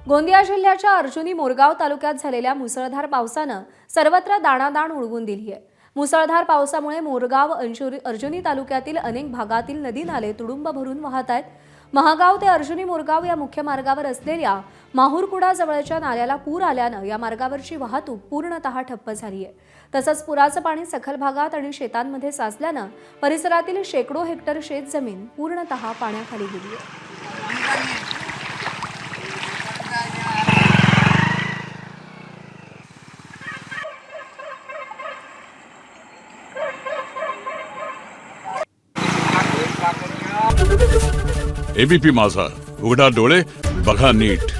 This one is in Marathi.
गोंदिया जिल्ह्याच्या अर्जुनी मोरगाव तालुक्यात झालेल्या मुसळधार पावसानं सर्वत्र दाणादाण उडवून दिली आहे। मुसळधार पावसामुळे मोरगाव अर्जुनी तालुक्यातील अनेक भागातील नदी नाले तुडुंब भरून वाहत आहेत। महागाव ते अर्जुनी मोरगाव या मुख्य मार्गावर असलेल्या माहुरकुडा जवळच्या नाल्याला पूर आल्यानं या मार्गावरची वाहतूक पूर्णतः ठप्प झाली आहे। तसंच पुराचं पाणी सखल भागात आणि शेतांमध्ये साचल्यानं परिसरातील शेकडो हेक्टर शेतजमीन पूर्णतः पाण्याखाली गेली आहे। एबीपी माझा, उघडा डोळे बघा नीट।